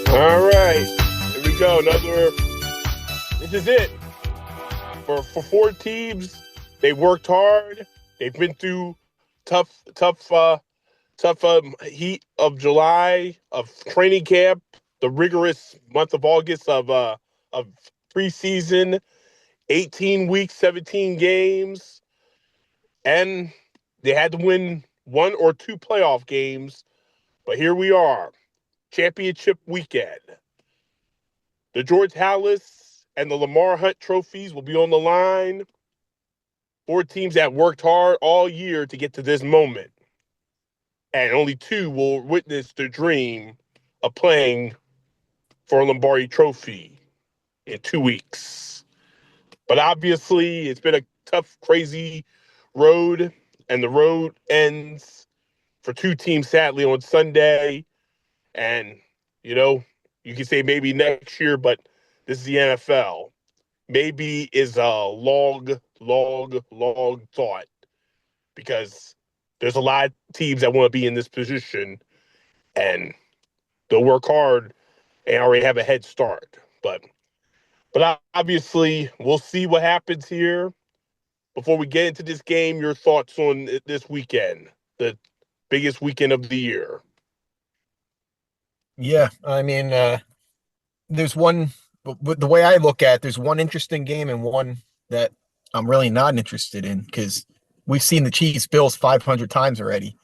All right, here we go. This is it for four teams. They worked hard. They've been through tough heat of July, of training camp, the rigorous month of August of preseason, 18 weeks, 17 games, and they had to win one or two playoff games. But here we are, championship weekend. The George Halas and the Lamar Hunt trophies will be on the line. Four teams that worked hard all year to get to this moment. And only two will witness the dream of playing for a Lombardi trophy in 2 weeks. But obviously, it's been a tough, crazy road, and the road ends for two teams, sadly, on Sunday. And, you can say maybe next year, but this is the NFL. Maybe is a long thought, because there's a lot of teams that want to be in this position, and they'll work hard and already have a head start. But obviously, we'll see what happens here. Before we get into this game, your thoughts on this weekend, the biggest weekend of the year. Yeah, I mean, there's one, but the way I look at it, there's one interesting game and one that I'm really not interested in, because we've seen the Chiefs Bills 500 times already.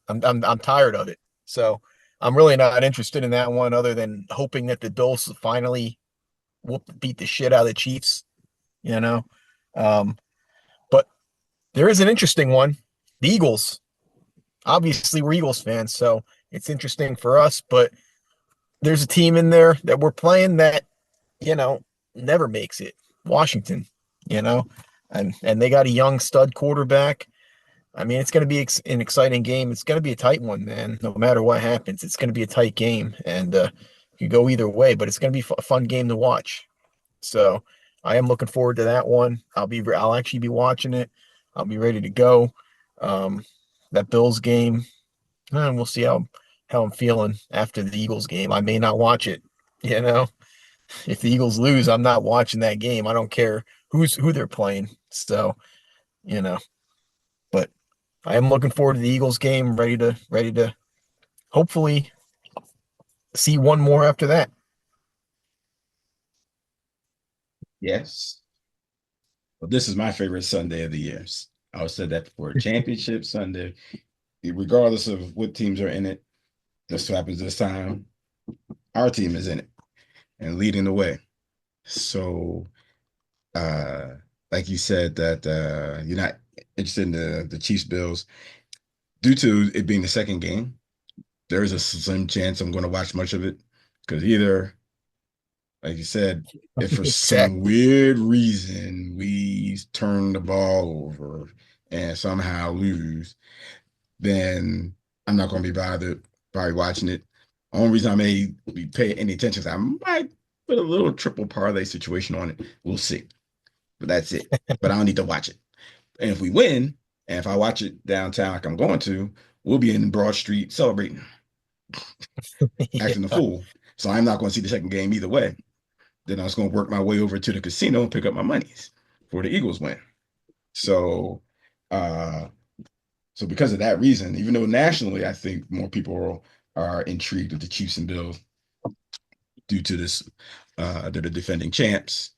I'm tired of it. So I'm really not interested in that one, other than hoping that the Bills finally beat the shit out of the Chiefs, you know. But there is an interesting one. The Eagles. Obviously, we're Eagles fans, so it's interesting for us, but there's a team in there that we're playing that, never makes it. Washington, and they got a young stud quarterback. I mean, it's going to be an exciting game. It's going to be a tight one, man. No matter what happens, it's going to be a tight game, and it could go either way. But it's going to be a fun game to watch. So I am looking forward to that one. I'll actually be watching it. I'll be ready to go. That Bills game, and we'll see how I'm feeling after the Eagles game. I may not watch it. If the Eagles lose, I'm not watching that game. I don't care who they're playing. So, but I am looking forward to the Eagles game, ready to hopefully see one more after that. Yes. Well, this is my favorite Sunday of the year. I said that before. Championship Sunday, regardless of what teams are in it. That's what happens this time. Our team is in it and leading the way. So, like you said, that you're not interested in the Chiefs Bills due to it being the second game. There is a slim chance I'm going to watch much of it, because either, like you said, if for some weird reason we turn the ball over and somehow lose, then I'm not going to be bothered probably watching it. Only reason I may be paying any attention is I might put a little triple parlay situation on it. We'll see. But that's it. But I don't need to watch it. And if we win, and if I watch it downtown like I'm going to, we'll be in Broad Street celebrating, acting a fool. So I'm not going to see the second game either way. Then I was going to work my way over to the casino and pick up my monies for the Eagles win. So because of that reason, even though nationally I think more people are intrigued with the Chiefs and Bills due to this, they're the defending champs,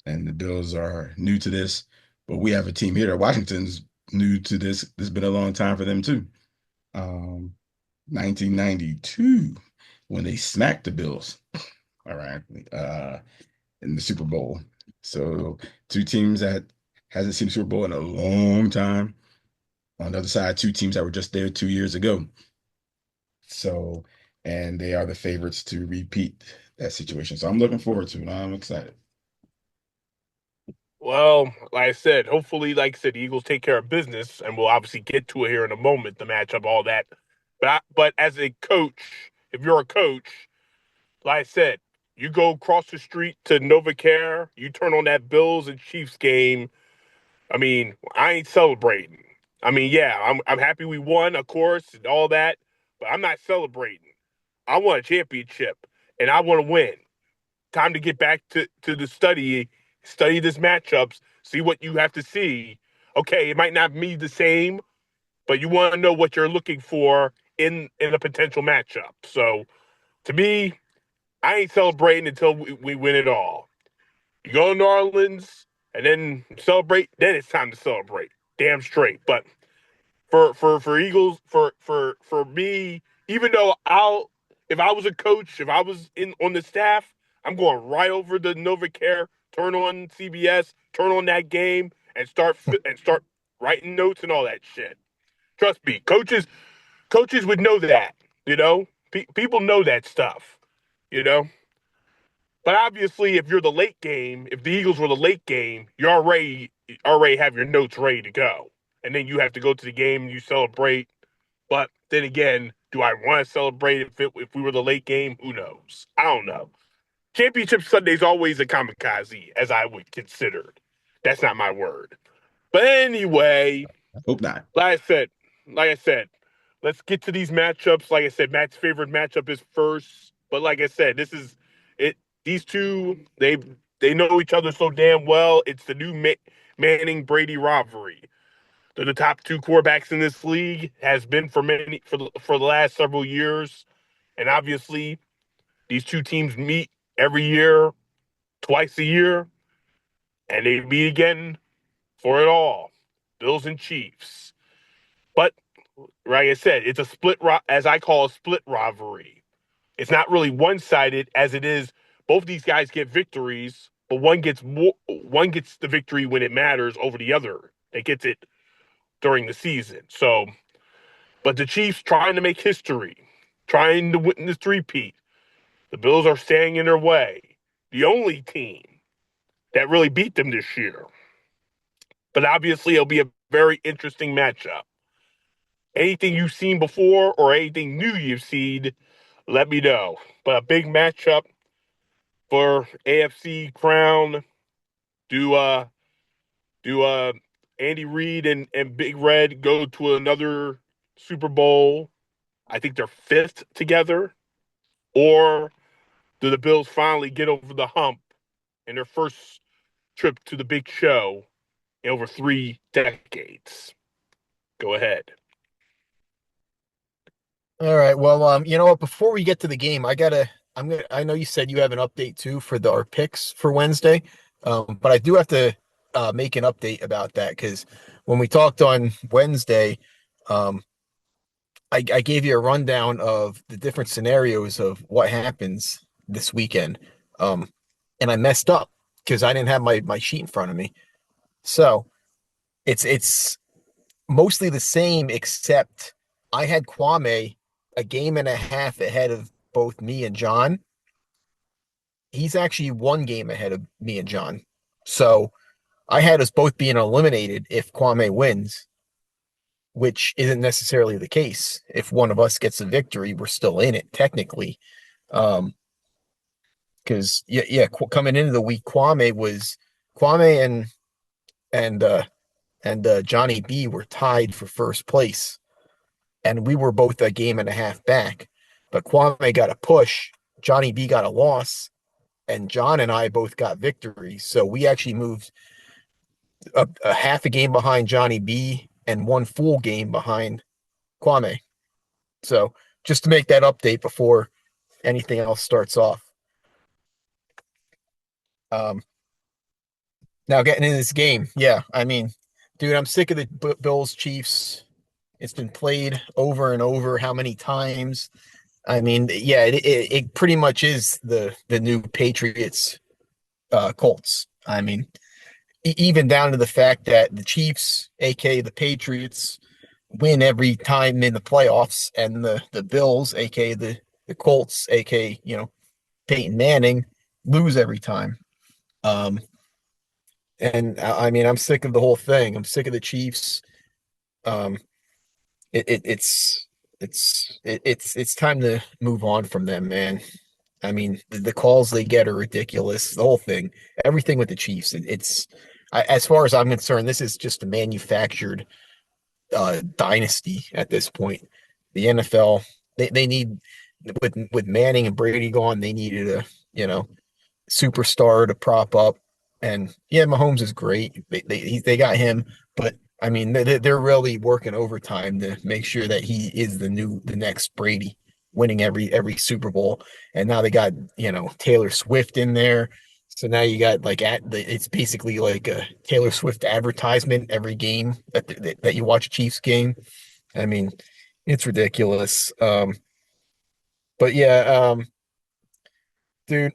and the Bills are new to this. But we have a team here. Washington's new to this. This has been a long time for them too. 1992 when they smacked the Bills, ironically, in the Super Bowl. So two teams that hasn't seen the Super Bowl in a long time. On the other side, two teams that were just there 2 years ago. So, and they are the favorites to repeat that situation. So I'm looking forward to it. I'm excited. Well, like I said, hopefully, like I said, the Eagles take care of business, and we'll obviously get to it here in a moment, the matchup, all that. But as a coach, if you're a coach, like I said, you go across the street to NovaCare, you turn on that Bills and Chiefs game. I mean, I ain't celebrating. I mean, yeah, I'm happy we won, of course, and all that, but I'm not celebrating. I want a championship, and I want to win. Time to get back to the study this matchups, see what you have to see. Okay, it might not be the same, but you want to know what you're looking for in a potential matchup. So to me, I ain't celebrating until we win it all. You go to New Orleans and then celebrate, then it's time to celebrate. Damn straight. But for Eagles for me, even though I'll if I was a coach, if I was in on the staff, I'm going right over the NovaCare, turn on CBS, turn on that game, and start writing notes and all that shit. Trust me, coaches would know that. You know, people know that stuff. You know, but obviously, if you're the late game, if the Eagles were the late game, you already have your notes ready to go, and then you have to go to the game and you celebrate. But then again, do I want to celebrate if we were the late game? Who knows? I don't know. Championship Sunday is always a kamikaze, as I would consider. That's not my word. But anyway, I hope not. like I said, like I said, let's get to these matchups. Like I said, Matt's favorite matchup is first. But like I said, this is it. These two, they know each other so damn well. It's the new Manning Brady rivalry. They're the top two quarterbacks in this league. Has been for the last several years, and obviously these two teams meet every year, twice a year, and they meet again for it all. Bills and Chiefs. But like I said, it's a as I call a split rivalry. It's not really one sided as it is. Both these guys get victories, but one gets the victory when it matters over the other that gets it during the season. So, but the Chiefs trying to make history, trying to win this three-peat. The Bills are staying in their way. The only team that really beat them this year. But obviously, it'll be a very interesting matchup. Anything you've seen before or anything new you've seen, let me know. But a big matchup for AFC crown. Do Andy Reid and Big Red go to another Super Bowl? I think they're fifth together. Or do the Bills finally get over the hump in their first trip to the big show in over 3 decades? Go ahead. All right. Well, you know what? Before we get to the game, I know you said you have an update too for our picks for Wednesday. But I do have to make an update about that because when we talked on Wednesday, um, I gave you a rundown of the different scenarios of what happens this weekend. Um, and I messed up because I didn't have my sheet in front of me. So it's mostly the same, except I had Kwame a game and a half ahead of both me and John. He's actually one game ahead of me and John. So I had us both being eliminated if Kwame wins, which isn't necessarily the case. If one of us gets a victory, we're still in it technically. Um, because coming into the week, Kwame and Johnny B were tied for first place, and we were both a game and a half back. But Kwame got a push, Johnny B got a loss, and John and I both got victories. So we actually moved a half a game behind Johnny B and one full game behind Kwame. So just to make that update before anything else starts off. Um, Now getting in this game, yeah, I mean Dude, I'm sick of the Bills Chiefs. It's been played over and over. How many times? I mean, yeah, it pretty much is the new Patriots Colts. I mean, even down to the fact that the Chiefs, aka the Patriots, win every time in the playoffs, and the Bills, aka the Colts, aka Peyton Manning, lose every time. Um, and I mean, I'm sick of the whole thing. I'm sick of the Chiefs. Um, it, it it's time to move on from them, man. I mean, the calls they get are ridiculous. The whole thing, everything with the Chiefs, as far as I'm concerned, this is just a manufactured dynasty at this point. The NFL, they need with Manning and Brady gone, they needed a superstar to prop up. And yeah, Mahomes is great. They got him, but I mean they're really working overtime to make sure that he is the next Brady, winning every Super Bowl. And now they got Taylor Swift in there. So now you got it's basically like a Taylor Swift advertisement every game that you watch a Chiefs game. I mean, it's ridiculous. But yeah, dude,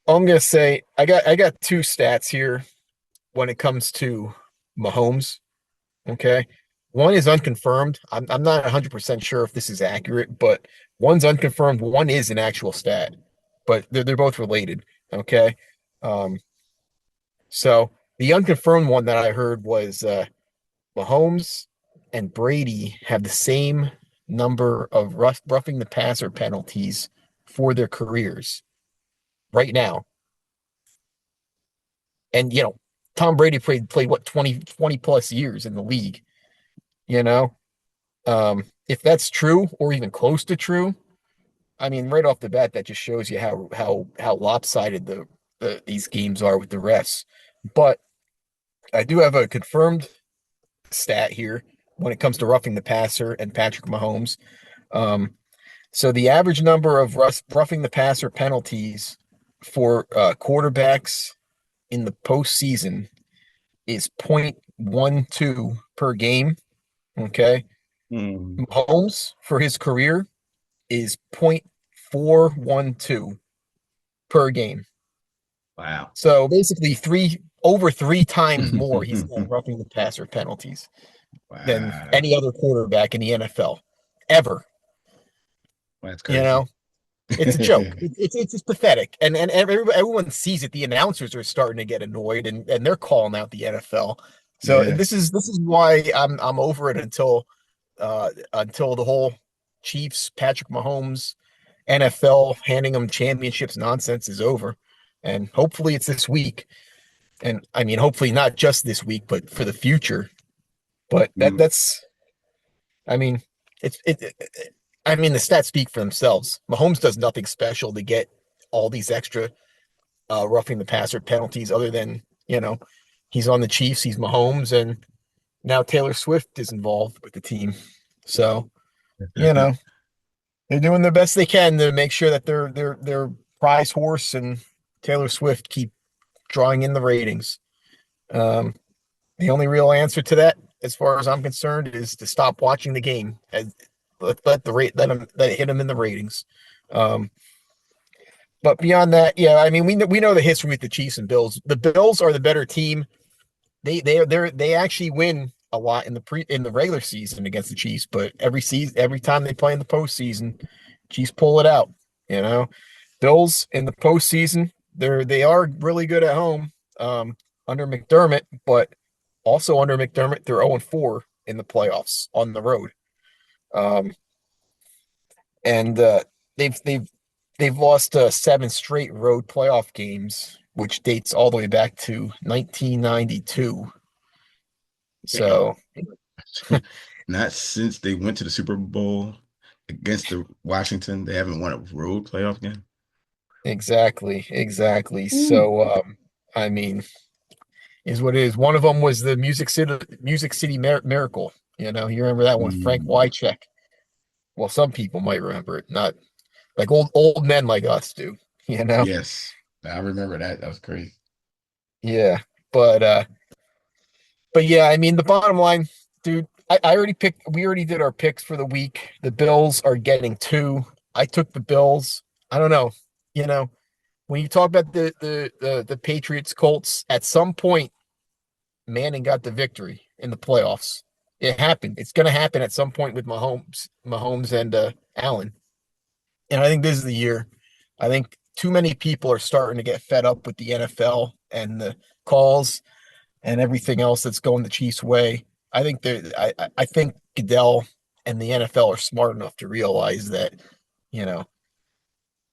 I'm gonna say I got two stats here when it comes to Mahomes. Okay. One is unconfirmed. I'm not 100% sure if this is accurate, but one's unconfirmed. One is an actual stat, but they're both related. Okay. Um, so the unconfirmed one that I heard was Mahomes and Brady have the same number of roughing the passer penalties for their careers right now. And Tom Brady played what 20 plus years in the league, you know? If that's true or even close to true, I mean, right off the bat, that just shows you how lopsided these games are with the refs. But I do have a confirmed stat here when it comes to roughing the passer and Patrick Mahomes. Um, so the average number of roughing the passer penalties for quarterbacks in the postseason is 0.12 per game. Okay. Hmm. Mahomes for his career is 0.412 per game. Wow. So basically over three times more he's got roughing the passer penalties than Wow. any other quarterback in the NFL ever. That's You crazy. know, it's a joke. It's just pathetic, and everyone sees it. The announcers are starting to get annoyed, and they're calling out the NFL. So Yeah. this is why I'm over it until the whole Chiefs, Patrick Mahomes, NFL handing them championships nonsense is over. And hopefully it's this week. And I mean, hopefully not just this week, but for the future. But Mm. that's, I mean, I mean, the stats speak for themselves. Mahomes does nothing special to get all these extra roughing the passer penalties other than, he's on the Chiefs, he's Mahomes, and now Taylor Swift is involved with the team. So, you know, they're doing the best they can to make sure that their prize horse and Taylor Swift keep drawing in the ratings. Um, the only real answer to that, as far as I'm concerned, is to stop watching the game and let hit them in the ratings. Um, but beyond that, yeah, I mean we know the history with the Chiefs and Bills. The Bills are the better team. They actually win a lot in the regular season against the Chiefs, but every time they play in the postseason, Chiefs pull it out. You know, Bills in the postseason, they are really good at home under McDermott, but also under McDermott, they're 0-4 in the playoffs on the road. Um, and they've lost seven straight road playoff games, which dates all the way back to 1992. Damn. So Not since they went to the Super Bowl against the Washington, they haven't won a road playoff game. exactly. Ooh. So I mean, is what it is. One of them was the Music City Miracle. You remember that one, Frank Mm. Wycheck. Well, some people might remember it, not like old men like us do. You know, Yes, I remember that. That was crazy. yeah. But But yeah, I mean, the bottom line, dude, I already picked, we already did our picks for the week. The Bills are getting two. I took the Bills. I don't know. You know, when you talk about the Patriots Colts, at some point, Manning got the victory in the playoffs. It happened. It's going to happen at some point with Mahomes and Allen. And I think this is the year. I think too many people are starting to get fed up with the NFL and the calls and everything else that's going the Chiefs' way. I think Goodell and the NFL are smart enough to realize that, you know,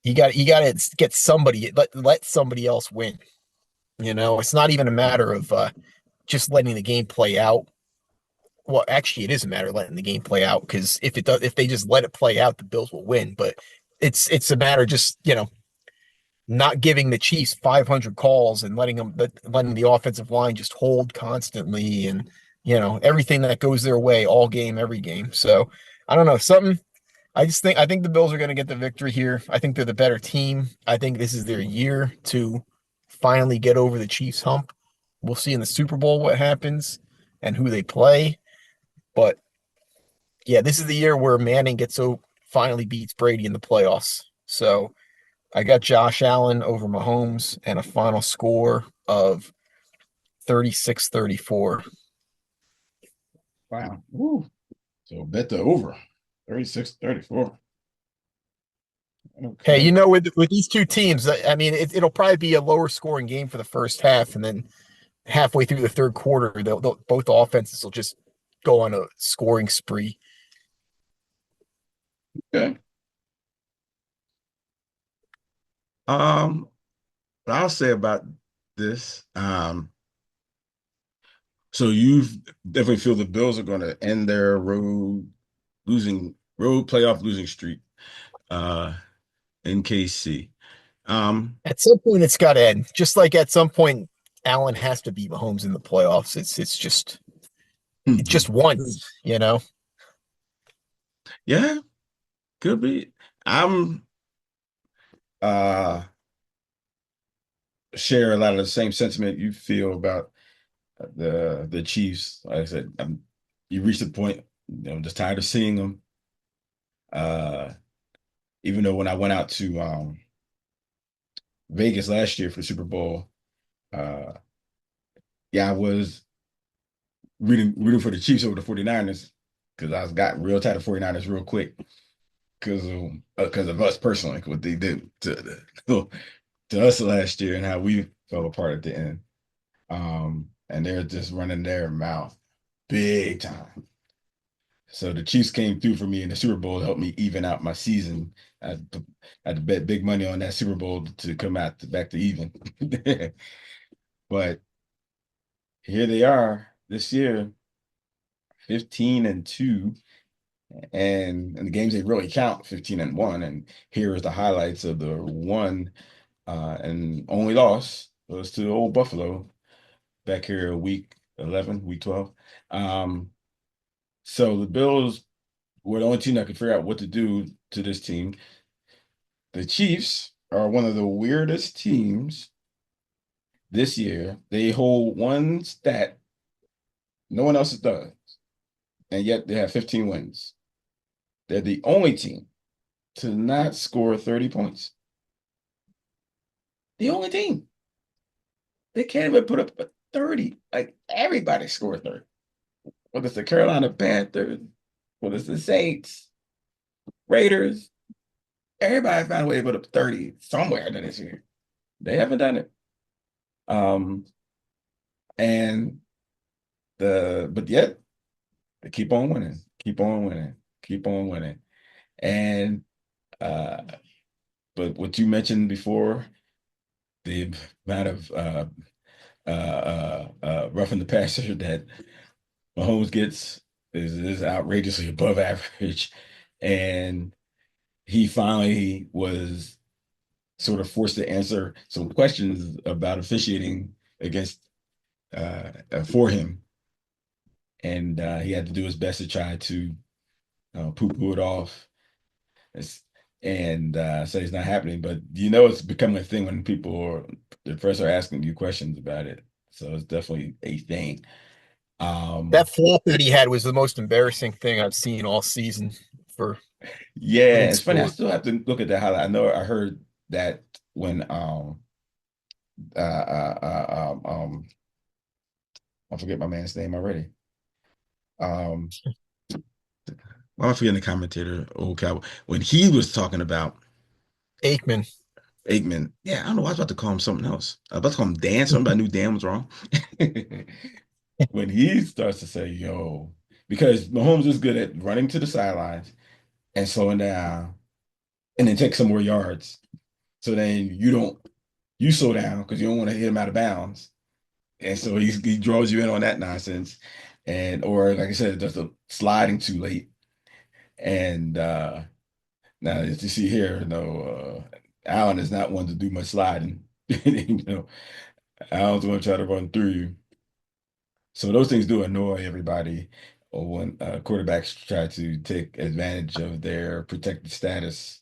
you got to get somebody, let somebody else win. It's not even a matter of just letting the game play out. Well, actually, it is a matter of letting the game play out, because if they just let it play out, the Bills will win. But it's a matter of just not giving the Chiefs 500 calls and letting the offensive line just hold constantly, and everything that goes their way all game, every game. So I don't know, something. I think the Bills are going to get the victory here. I think they're the better team. I think this is their year to finally get over the Chiefs hump. We'll see in the Super Bowl what happens and who they play. But yeah, this is the year where Manning finally beats Brady in the playoffs. So I got Josh Allen over Mahomes and a final score of 36-34. Wow. Woo. So bet the over 36-34. Hey, Okay. with these two teams, I mean, it'll probably be a lower scoring game for the first half, and then halfway through the third quarter, both offenses will just go on a scoring spree. Okay. Um, what I'll say about this, so you definitely feel the Bills are going to end their road playoff losing streak, uh, in KC. Um, At some point, it's got to end. Just like at some point, Allen has to beat Mahomes in the playoffs. It's just once. yeah, could be. I'm uh share a lot of the same sentiment you feel about the Chiefs. Like I said, you reached the point, I'm just tired of seeing them. Uh, even though when I went out to Vegas last year for the Super Bowl, uh, yeah, I was rooting for the Chiefs over the 49ers, because I got real tired of 49ers real quick because of us personally, what they did to us last year and how we fell apart at the end. And they're just running their mouth big time. So the Chiefs came through for me in the Super Bowl to help me even out my season. I had to bet big money on that Super Bowl to come out back to even. But here they are this year, 15-2, and the games they really count, 15-1. And here is the highlights of the one and only loss was to old Buffalo back here week 11, week 12. So the Bills were the only team that could figure out what to do to this team. The Chiefs are one of the weirdest teams this year. They hold one stat no one else does, and yet they have 15 wins. They're the only team to not score 30 points. The only team. They can't even put up a 30. Like, everybody scored 30. Whether it's the Carolina Panthers, whether it's the Saints, Raiders, everybody found a way to put up 30 somewhere this year. They haven't done it. Um, and but yet they keep on winning, keep on winning, keep on winning. And uh, but what you mentioned before, the amount of roughing the passer that Mahomes gets is outrageously above average. And he finally was sort of forced to answer some questions about officiating against for him. And he had to do his best to try to poo-poo it off. And say it's not happening. But it's becoming a thing when the press are asking you questions about it. So it's definitely a thing. That flop that he had was the most embarrassing thing I've seen all season for Yeah, any it's funny. I sport. still have to look at that highlight. I know I heard that when uh, uh, uh um um I forget my man's name already. Um, why am I forgetting the commentator, old cowboy, when he was talking about Aikman. Aikman. Yeah, I don't know why I was about to call him something else. I was about to call him Dan. Somebody knew Dan was wrong. When he starts to say, yo, because Mahomes is good at running to the sidelines and slowing down and then take some more yards. So then you slow down because you don't want to hit him out of bounds. And so he draws you in on that nonsense. And or like I said, just a sliding too late. And now as you see here, Allen is not one to do much sliding. Allen's going to try to run through you. So those things do annoy everybody or when quarterbacks try to take advantage of their protected status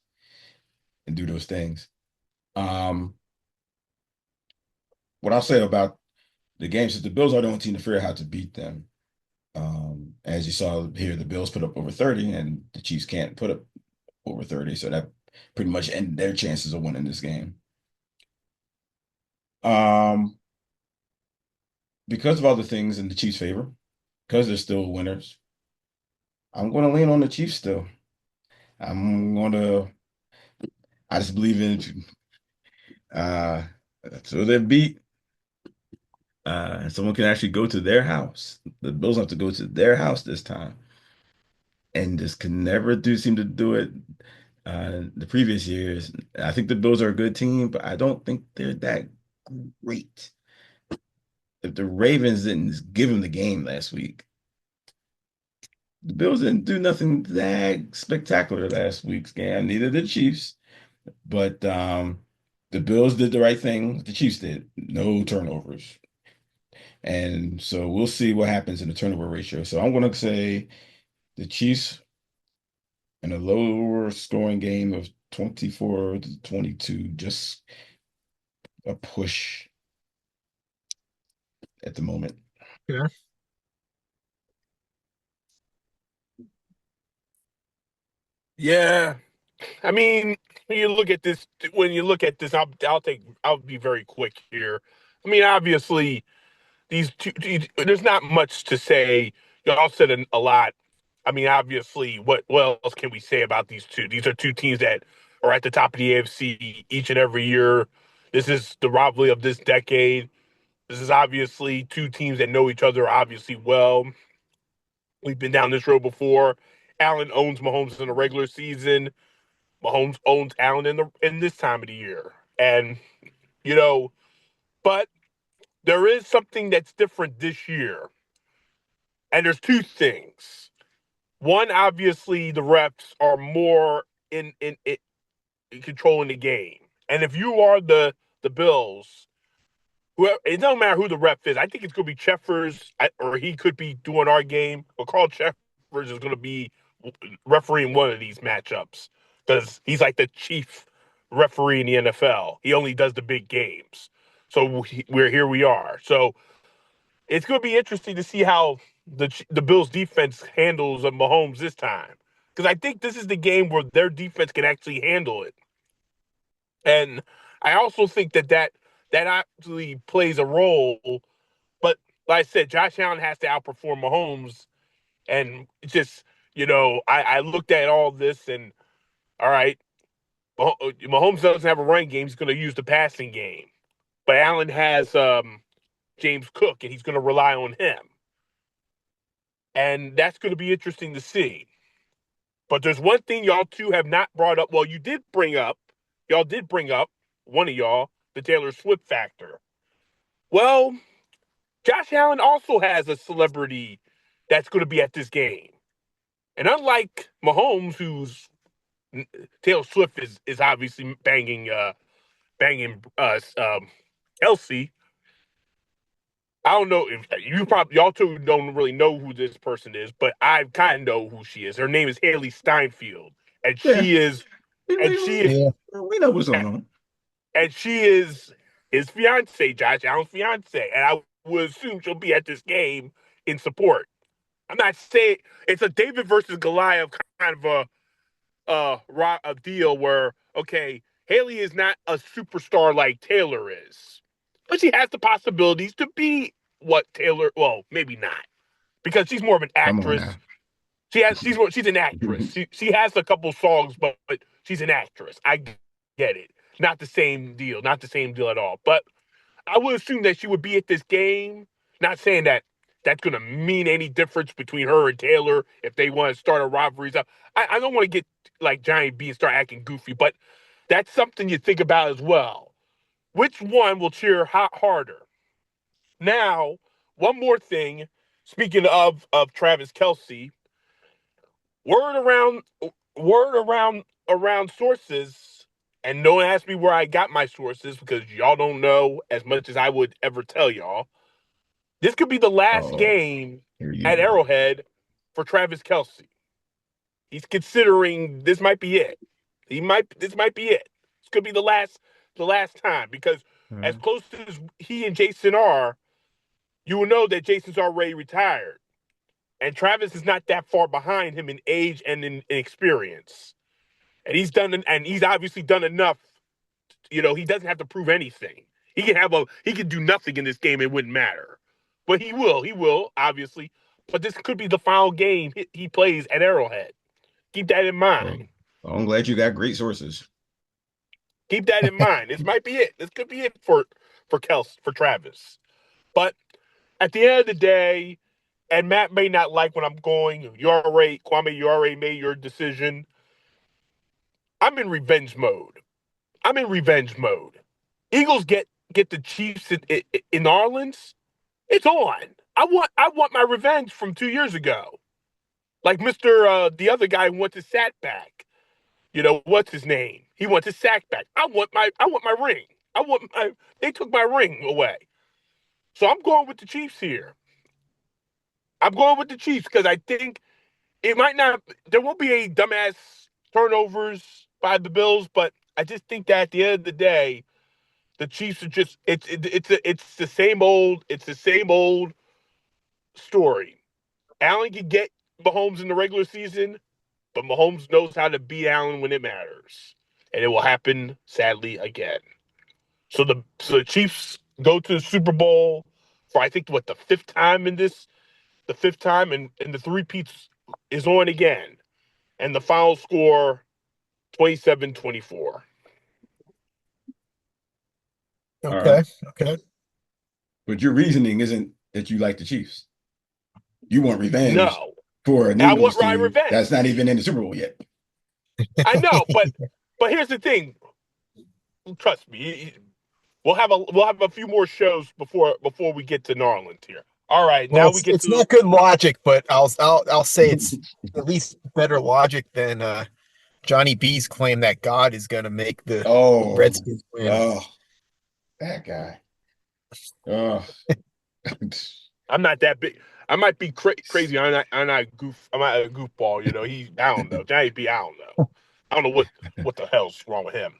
and do those things. Um, what I'll say about the game is the Bills are the only team to figure out how to beat them. As you saw here, the Bills put up over 30 and the Chiefs can't put up over 30. So that pretty much ended their chances of winning this game. Um, because of all the things in the Chiefs' favor, because they're still winners, I'm going to lean on the Chiefs still. I'm going to, I just believe in, uh, so they beat, someone can actually go to their house. The Bills have to go to their house this time and just can never do seem to do it the previous years. I think the Bills are a good team, but I don't think they're that great. If the Ravens didn't give them the game last week, the Bills didn't do nothing that spectacular last week's game. Neither did the Chiefs, but the Bills did the right thing. The Chiefs did no turnovers, and so we'll see what happens in the turnover ratio. So I'm going to say the Chiefs in a lower scoring game of 24-22, just a push at the moment. Yeah. Yeah. I mean, when you look at this, I'll be very quick here. I mean, obviously, there's not much to say. Y'all said a lot. I mean, obviously, what else can we say about these two? These are two teams that are at the top of the AFC each and every year. This is the rivalry of this decade. This is obviously two teams that know each other obviously well. We've been down this road before. Allen owns Mahomes in the regular season. Mahomes owns Allen in this time of the year. And, you know, but there is something that's different this year. And there's two things. One, obviously, the refs are more in controlling the game. And if you are the Bills, whoever, it doesn't matter who the ref is. I think it's going to be Cheffers, or he could be doing our game. But Carl Cheffers is going to be refereeing one of these matchups because he's like the chief referee in the NFL. He only does the big games. So we're here. We are. So it's going to be interesting to see how the Bills defense handles Mahomes this time because I think this is the game where their defense can actually handle it. And I also think that actually plays a role. But like I said, Josh Allen has to outperform Mahomes, and it's just I looked at all this and all right, Mahomes doesn't have a running game; he's going to use the passing game. But Allen has James Cook, and he's going to rely on him, and that's going to be interesting to see. But there's one thing y'all two have not brought up. Well, y'all did bring up one of y'all the Taylor Swift factor. Well, Josh Allen also has a celebrity that's going to be at this game. And unlike Mahomes, who's Taylor Swift is obviously banging Kelsey. I don't know if y'all two don't really know who this person is, but I kind of know who she is. Her name is Haley Steinfeld, and Yeah, she is we, and we, she is Yeah. we know what's going on. and she is his fiance, Josh Allen's fiance, and I would assume she'll be at this game in support. I'm not saying it's a David versus Goliath kind of a deal where, okay, Haley is not a superstar like Taylor is, but she has the possibilities to be what Taylor. Well, maybe not because she's more of an Come on actress. now. She's an actress. She has a couple songs, but she's an actress. I get it. Not the same deal. Not the same deal at all. But I would assume that she would be at this game. Not saying that that's going to mean any difference between her and Taylor if they want to start a rivalry. I don't want to get like Giant B and start acting goofy, but that's something you think about as well. Which one will cheer harder? Now, one more thing. Speaking of Travis Kelce, word around word around sources, and don't ask me where I got my sources because y'all don't know as much as I would ever tell y'all. This could be the last Oh, game here you at go. Arrowhead for Travis Kelce. He's considering this might be it. This might be it. This could be the last time because as Mhm. close as he and Jason are, you will know that Jason's already retired. And Travis is not that far behind him in age and in experience. And he's obviously done enough. He doesn't have to prove anything. He can do nothing in this game. It wouldn't matter. But he will, obviously. But this could be the final game he plays at Arrowhead. Keep that in Well, mind. I'm glad you got great sources. Keep that in mind. This might be it. This could be it for Travis. But at the end of the day, and Matt may not like when I'm going. Kwame, you already made your decision. I'm in revenge mode. I'm in revenge mode. Eagles get the Chiefs in New Orleans. It's on. I want my revenge from 2 years ago. Like Mister the other guy who wants his sack back. What's his name? He wants his sack back. I want my ring. They took my ring away. So I'm going with the Chiefs here. I'm going with the Chiefs because I think it might not. There won't be any dumbass turnovers by the Bills, but I just think that at the end of the day, the Chiefs are just it's the same old story. Allen can get Mahomes in the regular season, but Mahomes knows how to beat Allen when it matters, and it will happen sadly again. So the Chiefs go to the Super Bowl for I think what the fifth time, and the three peats is on again, and the final score 27-24. All right. Okay. Okay. But your reasoning isn't that you like the Chiefs. You want revenge No, for an I want Eagles my team that's not revenge. even in the Super Bowl yet. I know, but here's the thing. Trust me, we'll have a few more shows before we get to New Orleans here. All right, Well, now we it's get it's to not good logic, but I'll say it's at least better logic than Johnny B's claim that God is going to make the Oh, Redskins win. oh, that guy. Oh, I'm not that big. I might be crazy. I'm not a goofball. I don't know. Johnny B. I don't know. I don't know what the hell's wrong with him.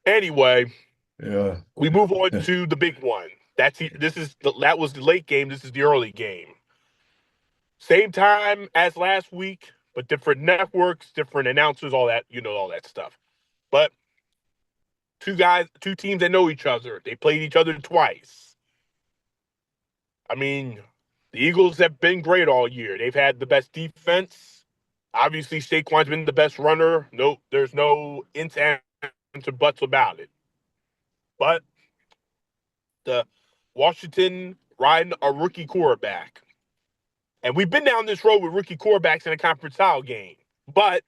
Anyway, yeah. we move on to the big one. That was the late game. This is the early game. Same time as last week, but different networks, different announcers, all that stuff. But two teams that know each other. They played each other twice. I mean, the Eagles have been great all year. They've had the best defense. Obviously, Saquon's been the best runner. No, there's no ifs, ands, or buts about it. But the Washington riding a rookie quarterback. And we've been down this road with rookie quarterbacks in a conference style game. But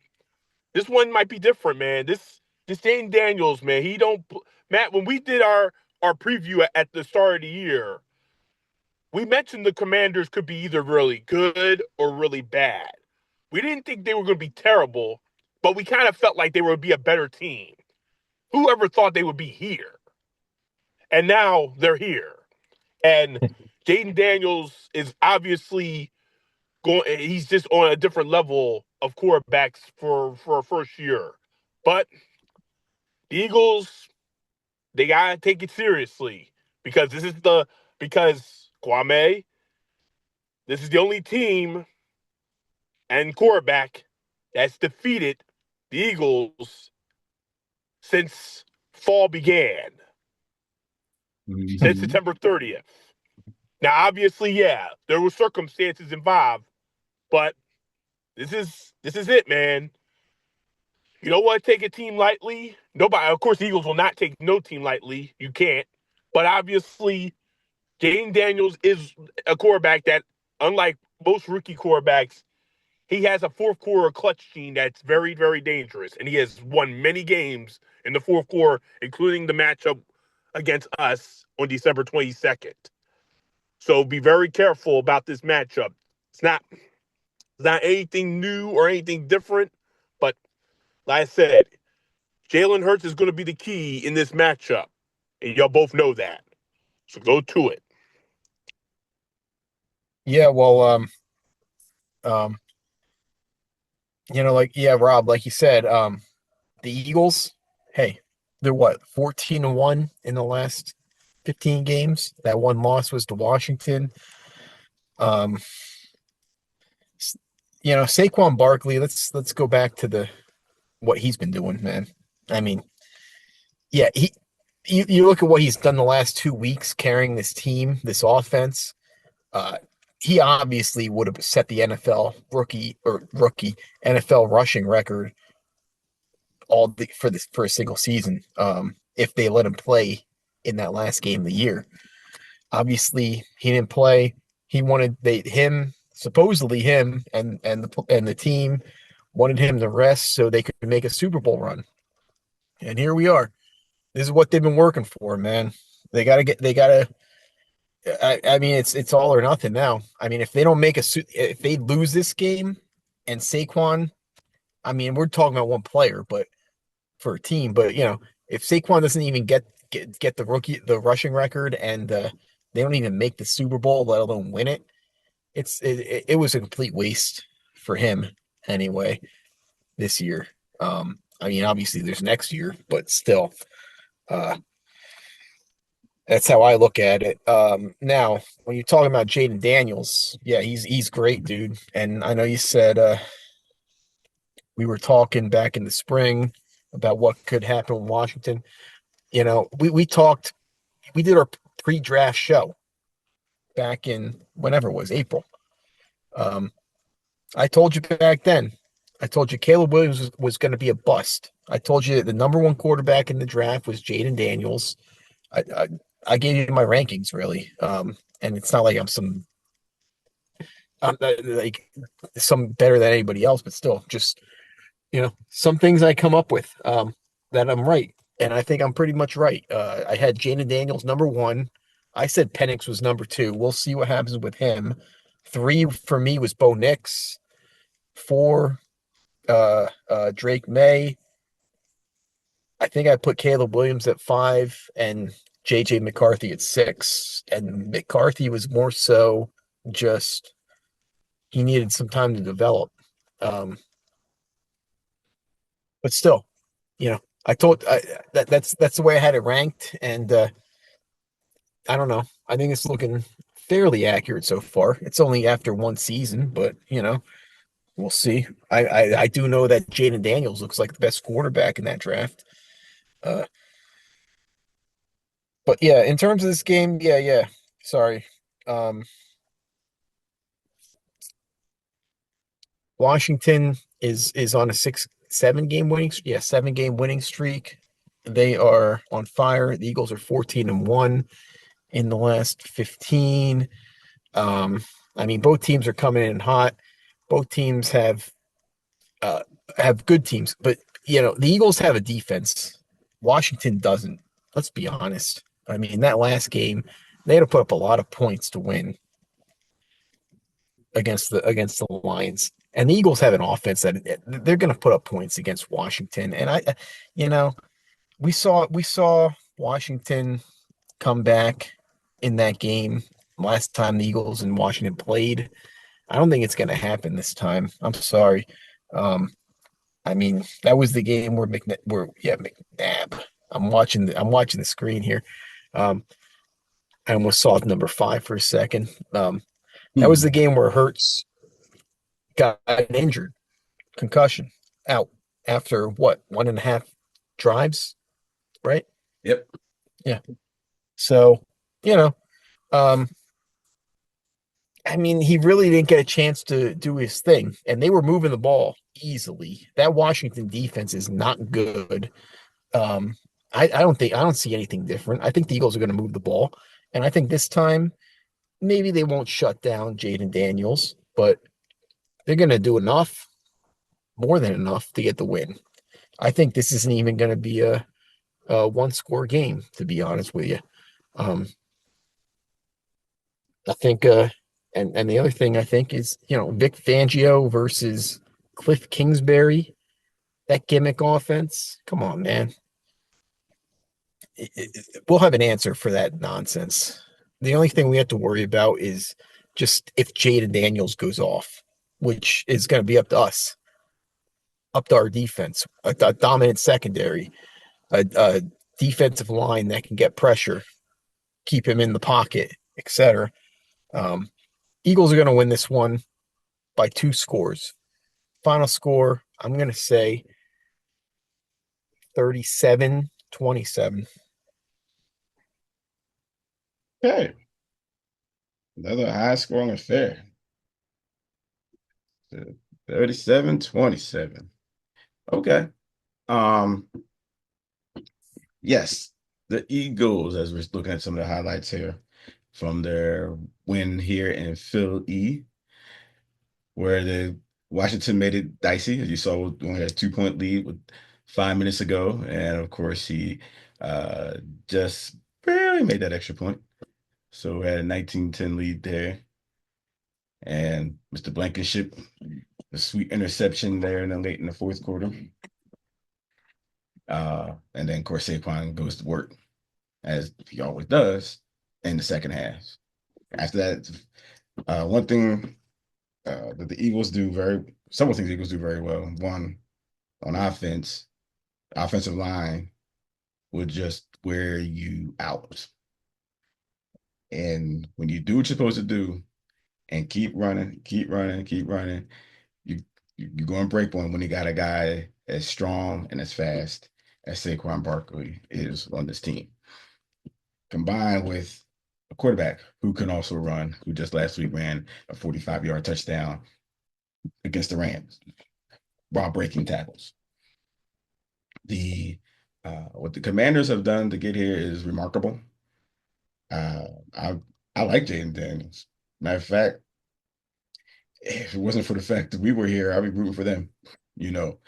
this one might be different, man. This Dane Daniels, man, he don't Matt, when we did our preview at the start of the year, we mentioned the Commanders could be either really good or really bad. We didn't think they were going to be terrible, but we kind of felt like they would be a better team. Whoever thought they would be here? And now they're here. And Jaden Daniels is obviously he's just on a different level of quarterbacks for a first year. But the Eagles, they gotta take it seriously because because Kwame, This is the only team and quarterback that's defeated the Eagles since fall began, since Mhm. September 30th. Now, obviously, yeah, there were circumstances involved, but this is it, man. You don't want to take a team lightly. Nobody, of course, the Eagles will not take no team lightly. You can't. But obviously, Jaden Daniels is a quarterback that, unlike most rookie quarterbacks, he has a fourth quarter clutch gene that's very, very dangerous. And he has won many games in the fourth quarter, including the matchup against us on December 22nd. So be very careful about this matchup. It's not anything new or anything different, but like I said, Jalen Hurts is going to be the key in this matchup. And y'all both know that. So go to it. Yeah, well, um, like yeah, Rob, like you said, the Eagles, hey, they're what, 14-1 in the last 15 games. That one loss was to Washington. Um, Saquon Barkley, let's go back to the what he's been doing, man. I mean, yeah, you look at what he's done the last 2 weeks carrying this team, this offense. Uh, he obviously would have set the rookie NFL rushing record for a single season, if they let him play in that last game of the year. Obviously, he didn't play. He wanted him supposedly him and the team wanted him to rest so they could make a Super Bowl run. And here we are. This is what they've been working for, man. They gotta. I mean, it's all or nothing now. I mean, if they lose this game, and Saquon, I mean, we're talking about one player, but for a team. But if Saquon doesn't even get the rushing record, and they don't even make the Super Bowl, let alone win it, it was a complete waste for him anyway this year. I mean, obviously there's next year, but still, uh, that's how I look at it. Now, when you're talking about Jaden Daniels, yeah, he's great, dude. And I know you said we were talking back in the spring about what could happen in Washington. We did our pre-draft show back in whenever it was, April. Um, I told you back then. I told you Caleb Williams was going to be a bust. I told you the number one quarterback in the draft was Jaden Daniels. I gave you my rankings really, and it's not like I'm like some better than anybody else, but still, just some things I come up with that I'm right, and I think I'm pretty much right. I had Jaden Daniels number one. I said Penix was number two. We'll see what happens with him. Three for me was Bo Nix. Four, Drake May. I think I put Caleb Williams at five and JJ McCarthy at six. And McCarthy was more so just he needed some time to develop. Um, but still, I told that's the way I had it ranked, and I don't know. I think it's looking fairly accurate so far. It's only after one season, but we'll see. I do know that Jaden Daniels looks like the best quarterback in that draft. Uh, but yeah, in terms of this game, yeah. Sorry. Um, Washington is on a 7 game winning streak. They are on fire. The Eagles are 14-1 in the last 15. Um, I mean, both teams are coming in hot. Both teams uh, have good teams, but the Eagles have a defense. Washington doesn't. Let's be honest. I mean, that last game, they had to put up a lot of points to win against the Lions. And the Eagles have an offense that they're going to put up points against Washington. And you know, we saw Washington come back in that game last time the Eagles and Washington played. I don't think it's going to happen this time. I'm sorry. Um, I mean, that was the game McNabb. I'm watching the screen here. I almost saw number 5 for a second. That was the game where Hurts got injured, concussion, out after what, 1.5 drives, right? Yep. Yeah. So, you know, um, I mean, he really didn't get a chance to do his thing, and they were moving the ball easily. That Washington defense is not good. Um, I don't see anything different. I think the Eagles are going to move the ball, and I think this time maybe they won't shut down Jaden Daniels, but they're going to do enough, more than enough, to get the win. I think this isn't even going to be a one-score game, to be honest with you. Um, I think, and the other thing I think is, Vic Fangio versus Cliff Kingsbury, that gimmick offense. Come on, man. We'll have an answer for that nonsense. The only thing we have to worry about is just if Jaden Daniels goes off, which is going to be up to us, up to our defense, a dominant secondary, a defensive line that can get pressure, keep him in the pocket, etc. Um, Eagles are going to win this one by 2 scores. Final score, I'm going to say 37-27. Okay. Another high scoring affair. 37-27. Okay. Um, yes, the Eagles, as we're looking at some of the highlights here from their win here in Philly, where the Washington made it dicey, as you saw, only had a 2-point lead with 5 minutes ago, and of course he just barely made that extra point. So we had a 19-10 lead there, and Mr. Blankenship, a sweet interception there in the late in the fourth quarter. And then, of course, Saquon goes to work, as he always does, in the second half. After that, one thing that the Eagles do several things the Eagles do very well. One, on offense, offensive line would just wear you out. And when you do what you're supposed to do and keep running, keep running, keep running, you're going to break one when you got a guy as strong and as fast as Saquon Barkley is on this team, combined with a quarterback who can also run, who just last week ran a 45-yard touchdown against the Rams while breaking tackles. What the Commanders have done to get here is remarkable. Uh, I I like Jaden Daniels. Matter of fact, if it wasn't for the fact that we were here, I'd be rooting for them, you know.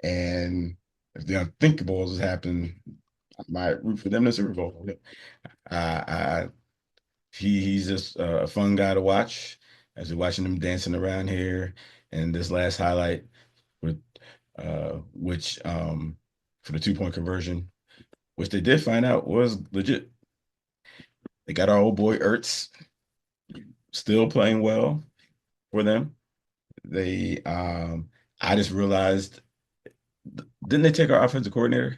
And if the unthinkable has happened, I might root for them in the Super Bowl. I he's just a fun guy to watch as we're watching him dancing around here. And this last highlight with which for the 2-point conversion, which they did find out was legit. They got our old boy Ertz still playing well for them. They I just realized, didn't they take our offensive coordinator?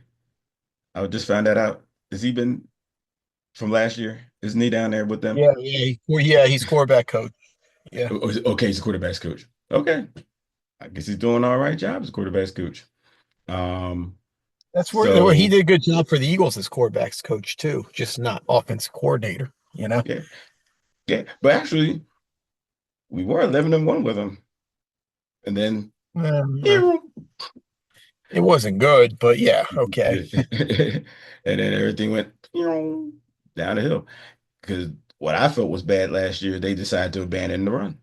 I just found that out. Has he been from last year? Isn't he down there with them? Yeah, he's quarterback coach. Yeah, Okay, he's a quarterback's coach. Okay. I guess he's doing all right job as a quarterback's coach. Um, that's where he so did a good job for the Eagles as quarterbacks coach too, just not offensive coordinator. yeah, yeah. But actually, we were 11-1 with him. And then Uh, it wasn't good, but yeah, okay. and then everything went down the hill. Because what I felt was bad last year, they decided to abandon the run.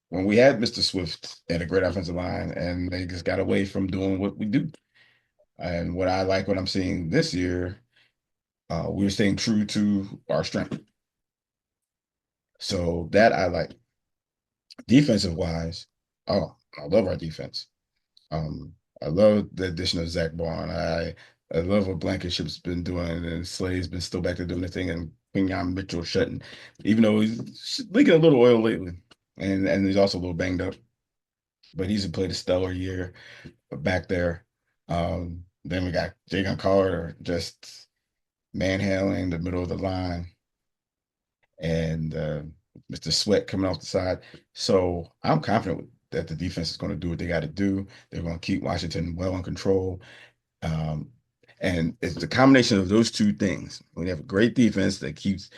When we had Mr. Swift and a great offensive line, and they just got away from doing what we do. And what I like what I'm seeing this year, we're staying true to our strength. So that I like. Defensive wise, oh, I love our defense. I love the addition of Zach Bond. I love what Blankenship's been doing, and Slade's been still back to doing the thing, and Quinyon Mitchell shutting, even though he's leaking a little oil lately, and he's also a little banged up, but he's played a stellar year back there. Then we got Jagon Carter just manhandling the middle of the line, and Mr. Sweat coming off the side. So I'm confident that the defense is going to do what they got to do. They're going to keep Washington well in control. Um, and it's the combination of those two things. When you have a great defense that keeps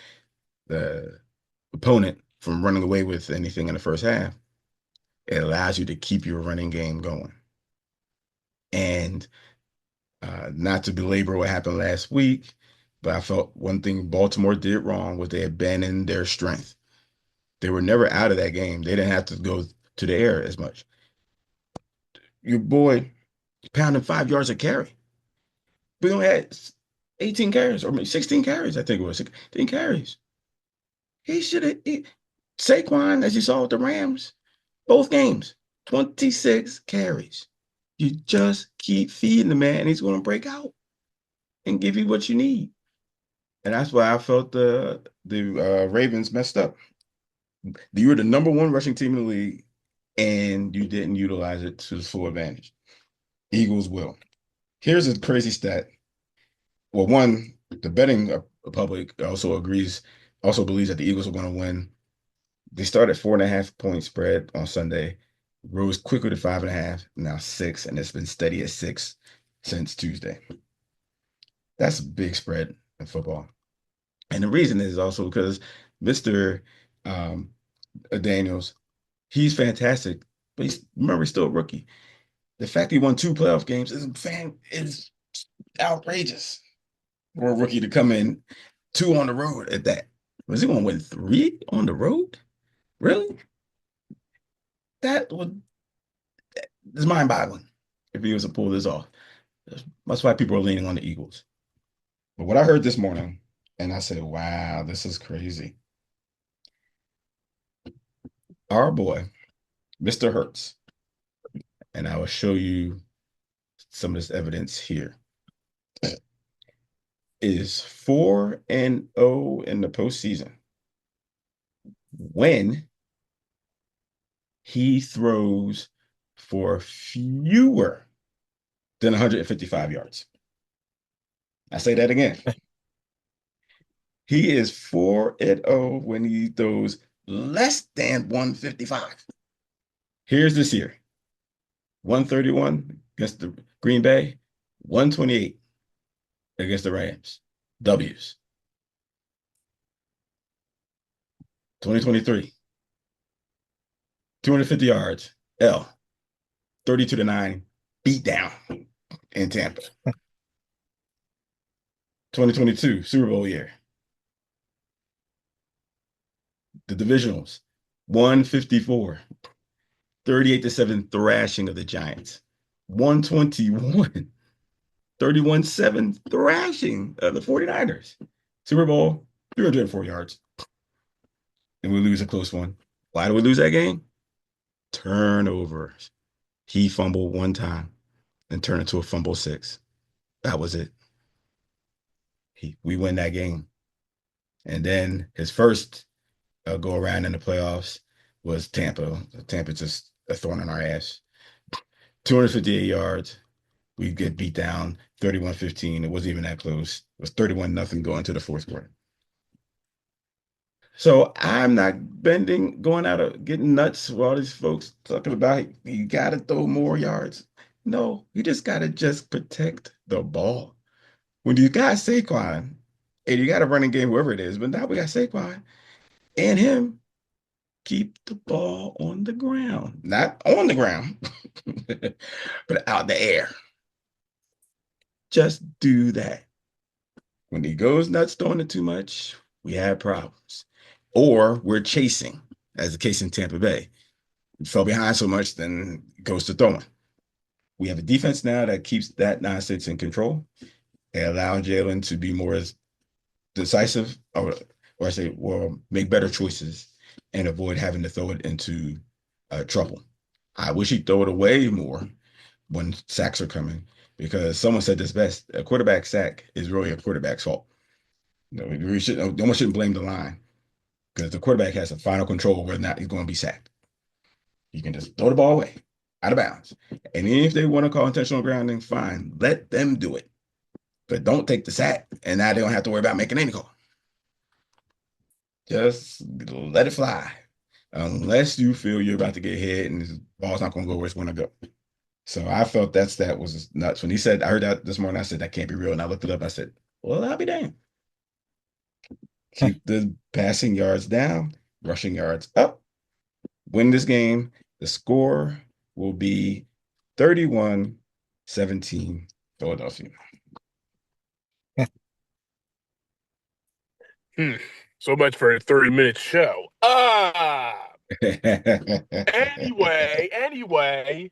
the opponent from running away with anything in the first half, it allows you to keep your running game going. And not to belabor what happened last week, but I felt one thing Baltimore did wrong was they abandoned their strength. They were never out of that game. They didn't have to go to the air as much. Your boy pounding 5 yards a carry. We only had 18 carries or maybe 16 carries, I think it was 16 carries. He should have Saquon, as you saw with the Rams, both games, 26 carries. You just keep feeding the man, and he's going to break out and give you what you need. And that's why I felt the Ravens messed up. You were the number one rushing team in the league, and you didn't utilize it to its full advantage. Eagles will. Here's a crazy stat. Well, one, the betting public also believes that the Eagles are going to win. They started 4.5-point spread on Sunday, rose quickly to 5.5, now 6, and it's been steady at 6 since Tuesday. That's a big spread in football. And the reason is also because Mr. Daniels, he's fantastic, but he's still a rookie. The fact he won 2 playoff games is outrageous for a rookie to come in 2 on the road at that. Was he going to win 3 on the road? Really? That is mind-boggling if he was to pull this off. That's why people are leaning on the Eagles. But what I heard this morning, and I said, wow, this is crazy. Our boy, Mr. Hurts, and I will show you some of this evidence here, is 4-0 in the postseason when he throws for fewer than 155 yards. I say that again. He is 4-0 when he throws less than 155. Here's this year. 131 against the Green Bay, 128 against the Rams. W's. 2023. 250 yards. L. 32-9. Beat down in Tampa. 2022 Super Bowl year. The divisionals. 154. 38-7 thrashing of the Giants. 121. 31-7 thrashing of the 49ers. Super Bowl, 304 yards. And we lose a close one. Why do we lose that game? Turnovers. He fumbled 1 time and turned into a fumble 6. That was it. We win that game. And then his first go around in the playoffs was Tampa. Tampa just a thorn in our ass. 258 yards. We get beat down 31-15. It wasn't even that close. It was 31-0 going to the fourth quarter. So I'm not going out of getting nuts with all these folks talking about you got to throw more yards. No, you just got to protect the ball. When you got Saquon and you got a running game, whoever it is, but now we got Saquon and him, keep the ball on the ground. Not on the ground, but out the air. Just do that. When he goes nuts throwing it too much, we have problems. Or we're chasing, as the case in Tampa Bay. We fell behind so much, then it goes to throwing. We have a defense now that keeps that nonsense in control and allow Jalen to be more decisive, or I say, well, make better choices and avoid having to throw it into trouble. I wish he'd throw it away more when sacks are coming, because someone said this best: a quarterback sack is really a quarterback's fault. No one shouldn't blame the line, because the quarterback has the final control whether or not he's going to be sacked. You can just throw the ball away, out of bounds. And even if they want to call intentional grounding, fine, let them do it. But don't take the sack, and now they don't have to worry about making any call. Just let it fly. Unless you feel you're about to get hit and the ball's not going to go where it's going to go. So I felt that stat was nuts. When he said, I heard that this morning, I said, that can't be real. And I looked it up. I said, well, I'll be damned. Keep the passing yards down, rushing yards up. Win this game. The score will be 31-17 Philadelphia. So much for a 30-minute show. Anyway,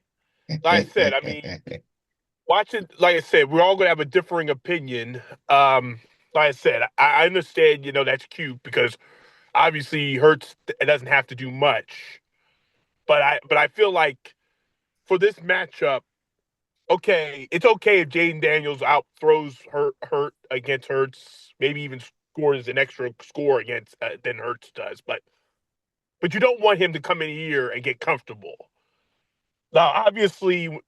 like I said, I mean, watching, like I said, we're all gonna have a differing opinion. Like I said, I understand, that's cute because obviously Hurts it doesn't have to do much, but I feel like for this matchup, okay, it's okay if Jaden Daniels out throws Hurt against Hurts, maybe even scores an extra score against than Hurts does, but you don't want him to come in here and get comfortable. Now, obviously,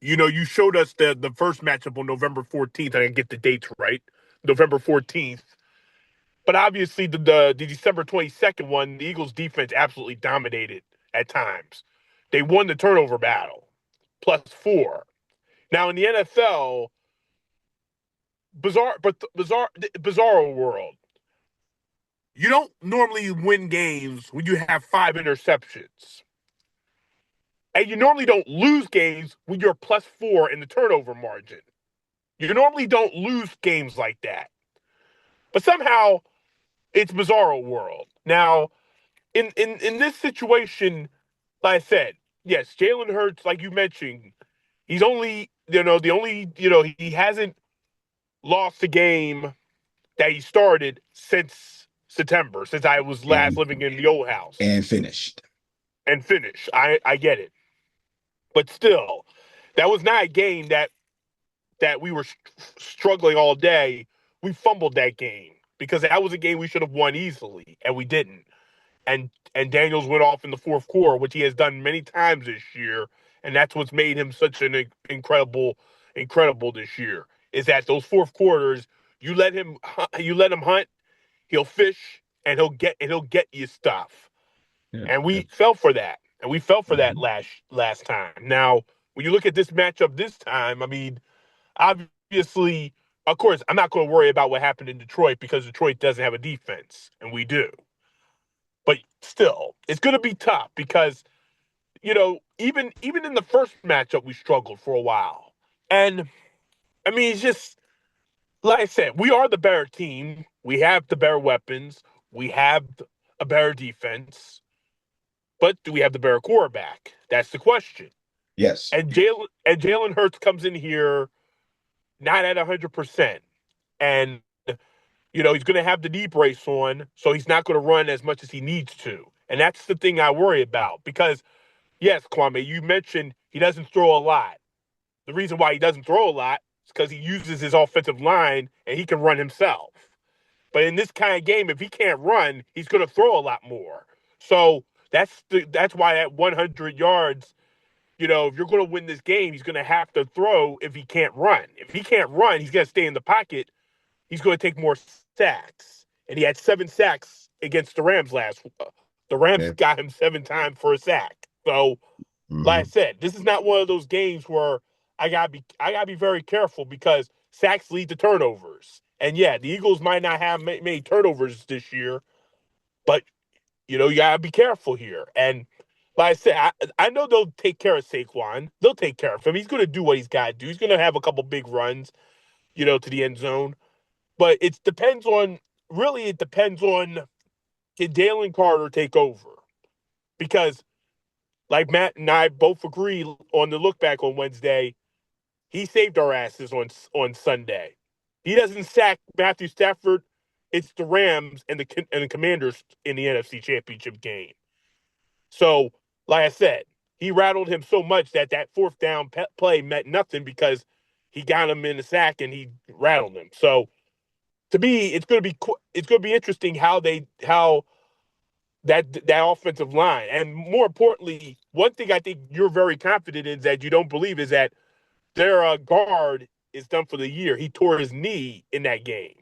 you showed us the first matchup on November 14th. I didn't get the dates right. November 14th. But obviously, the December 22nd one, the Eagles' defense absolutely dominated at times. They won the turnover battle, +4. Now in the NFL, bizarre world. You don't normally win games when you have 5 interceptions. And you normally don't lose games when you're +4 in the turnover margin. You normally don't lose games like that. But somehow it's bizarro world. Now, in this situation, like I said, yes, Jalen Hurts, like you mentioned, he's only, he hasn't lost a game that he started since September, since I was last and, living in the old house. and finished. And finish. I get it. But still, that was not a game that we were struggling all day. We fumbled that game because that was a game we should have won easily, and we didn't. And Daniels went off in the fourth quarter, which he has done many times this year, and that's what's made him such an incredible this year. Is that those fourth quarters you let him hunt, he'll fish, and he'll get you stuff. Yeah. And we fell for that, and we fell for that Mhm. last time. Now, when you look at this matchup this time, I mean, obviously, of course, I'm not going to worry about what happened in Detroit because Detroit doesn't have a defense, and we do. But still, it's going to be tough because even in the first matchup, we struggled for a while. And I mean, it's just like I said, we are the better team. We have the better weapons. We have a better defense. But do we have the better quarterback? That's the question. Yes. And Jalen Hurts comes in here not at 100%, and he's going to have the knee brace on, so he's not going to run as much as he needs to. And that's the thing I worry about because, yes, Kwame, you mentioned he doesn't throw a lot. The reason why he doesn't throw a lot is because he uses his offensive line and he can run himself. But in this kind of game, if he can't run, he's going to throw a lot more. So that's why at 100 yards, if you're going to win this game, he's going to have to throw if he can't run. If he can't run, he's going to stay in the pocket. He's going to take more sacks. And he had 7 sacks against the Rams last week. The Rams Yeah. got him 7 times for a sack. So, like I Mhm. said, this is not one of those games where I gotta be very careful because sacks lead to turnovers. And yeah, the Eagles might not have many turnovers this year, but you gotta be careful here. And like I said, I know they'll take care of Saquon. They'll take care of him. He's going to do what he's got to do. He's going to have a couple big runs, to the end zone. But it depends on can Dalen Carter take over? Because like Matt and I both agree on the look back on Wednesday, he saved our asses on Sunday. He doesn't sack Matthew Stafford. It's the Rams and the Commanders in the NFC Championship game. So, like I said, he rattled him so much that fourth down play meant nothing because he got him in the sack and he rattled him. So, to me, it's going to be interesting how that offensive line, and more importantly, one thing I think you're very confident in that you don't believe is that their guard is done for the year. He tore his knee in that game.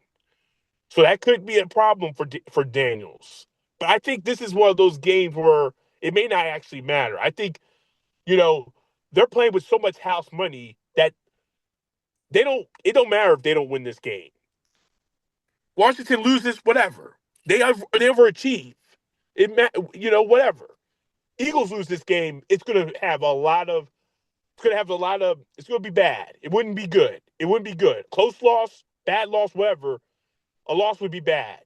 So that could be a problem for Daniels. But I think this is one of those games where it may not actually matter. I think, they're playing with so much house money that it don't matter if they don't win this game. Washington loses, whatever. They overachieve. Whatever. Eagles lose this game, it's gonna have a lot of it's gonna be bad. It wouldn't be good. It wouldn't be good. Close loss, bad loss, whatever. A loss would be bad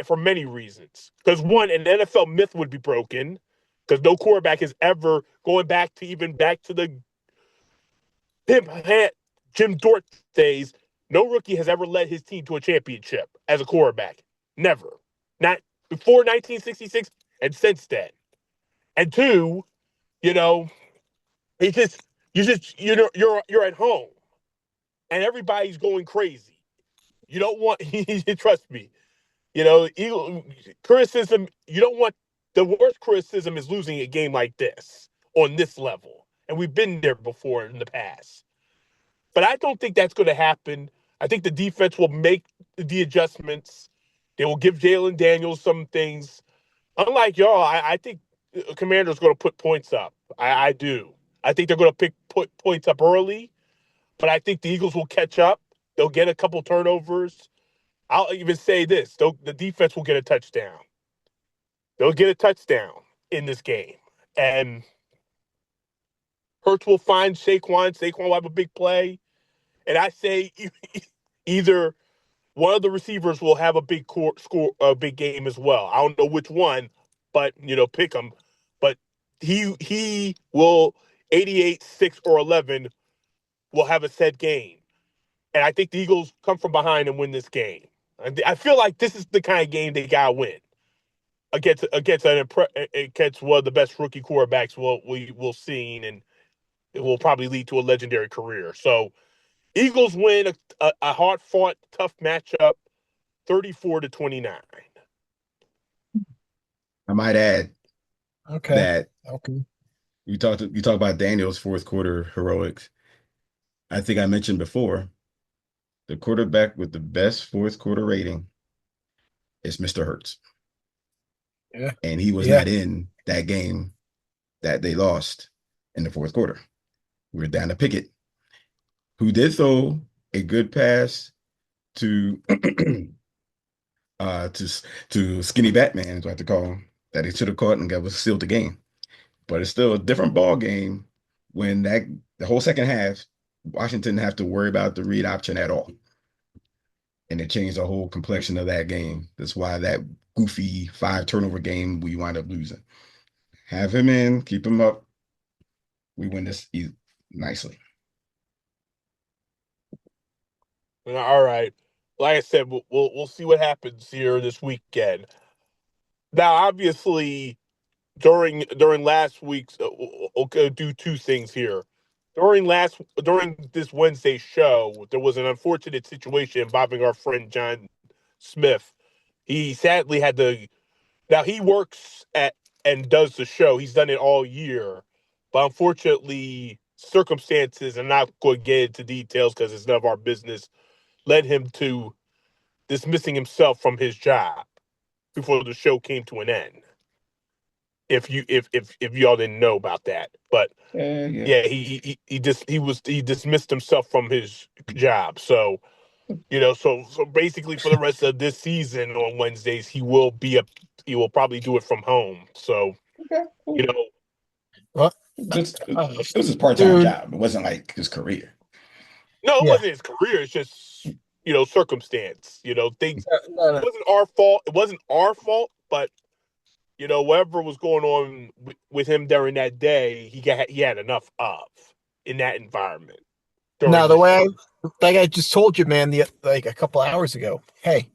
for many reasons. Because one, an NFL myth would be broken. Because no quarterback is ever going back to the Jim Dort days. No rookie has ever led his team to a championship as a quarterback. Never. Not before 1966 and since then. And two, you know, it's just you're at home and everybody's going crazy. You don't want trust me. Criticism, you don't want the worst criticism is losing a game like this on this level. And we've been there before in the past. But I don't think that's going to happen. I think the defense will make the adjustments. They will give Jalen Daniels some things. Unlike y'all, I think Commander's going to put points up. I do. I think they're going to put points up early, but I think the Eagles will catch up. They'll get a couple turnovers. I'll even say this: the defense will get a touchdown. They'll get a touchdown in this game, and Hurts will find Saquon. Saquon will have a big play, and I say either one of the receivers will have a big a big game as well. I don't know which one, but pick them. But he will 88, 6, or 11 will have a set game, and I think the Eagles come from behind and win this game. I feel like this is the kind of game they gotta win against one of the best rookie quarterbacks we'll see, and it will probably lead to a legendary career. So Eagles win a hard fought, tough matchup, 34-29. I might add Okay. that Okay. you talk about Daniel's fourth quarter heroics. I think I mentioned before, the quarterback with the best fourth quarter rating is Mr. Hurts. Yeah. And he was Yeah. not in that game that they lost in the fourth quarter. We were down to Pickett, who did throw a good pass to to Skinny Batman, is what I have to call him, that he should have caught and that was sealed the game. But it's still a different ball game when the whole second half, Washington didn't have to worry about the read option at all. And it changed the whole complexion of that game. That's why that goofy 5 turnover game we wind up losing. Have him in, keep him up. We win this nicely. All right. Like I said, we'll see what happens here this weekend. Now, obviously, during last week's, we'll do two things here. During this Wednesday show, there was an unfortunate situation involving our friend John Smith. He sadly had to. Now he works at and does the show. He's done it all year, but unfortunately, circumstances, I'm not going to get into details because it's none of our business, led him to dismissing himself from his job before the show came to an end. If y'all didn't know about that, but Yeah. he dismissed himself from his job. So so basically for the rest of this season on Wednesdays he will probably do it from home. So Okay, you cool. know Well, It was his part-time dude. job. It wasn't like his career. no, it Yeah. wasn't his career. It's just circumstance. Things. It No. wasn't our fault. It wasn't our fault, but whatever was going on with him during that day, he had enough of in that environment during No, the the way show. like I just told you, man, like a couple hours ago. Hey,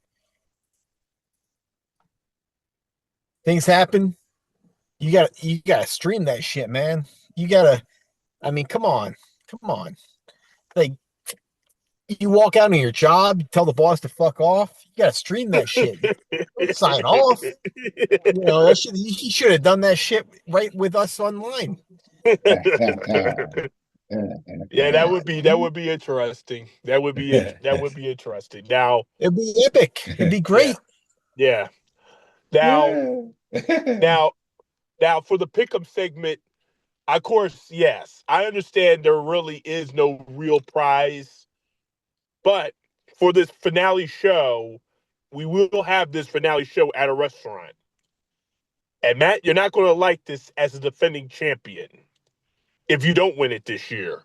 things happen. You gotta stream that shit, man. You gotta. I mean, come on, come on. Like you walk out on your job, you tell the boss to fuck off. You gotta stream that shit. Don't sign off. That he should have done that shit right with us online. Yeah, that would be interesting. That would be interesting. Now, It'd be epic. It'd be yeah, great. yeah. Now, now, now for the pick'em segment, of course, yes, I understand there really is no real prize, but for this finale show, we will have this finale show at a restaurant. And Matt, you're not going to like this as a defending champion if you don't win it this year.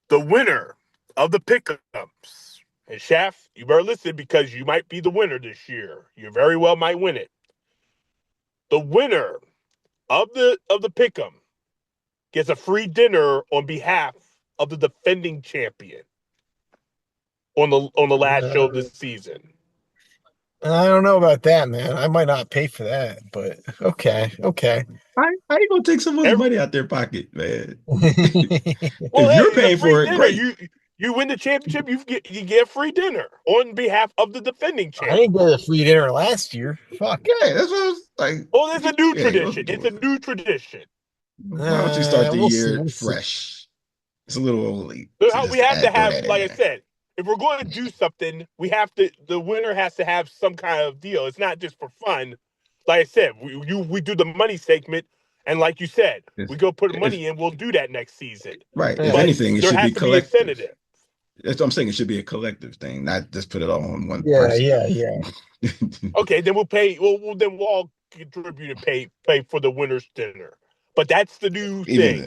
The winner of the pickups. And Shaft, you better listen because you might be the winner this year. You very well might win it. The winner of the pick'em gets a free dinner on behalf of the defending champion on the last show of the season. I don't know about that, man. I might not pay for that, but okay, okay. I ain't gonna take someone's Every, money out their pocket, man. well, If hey, you're it's a paying free for it, dinner. great. You win the championship, you get free dinner on behalf of the defending I champ. didn't get a free dinner last year. Fuck. Yeah, that's what I was like. Well, it's a new Yeah, tradition. It's a new tradition. why don't you start the We'll see. year We'll see. fresh? It's a little late to So we just have to throw have, that in like I there. said, if we're going to do something, we have to. The winner has to have some kind of deal. It's not just for fun. Like I said, we do the money segment, and like you said, we go put If money in. We'll do that next season. right, if Yeah, But anything, it there should has be to be collective. incentive. That's what I'm saying. It should be a collective thing, not just put it all on one yeah, person. yeah, yeah. Okay, then we'll pay. Then we'll all contribute and pay for the winner's dinner. But that's the new Even thing.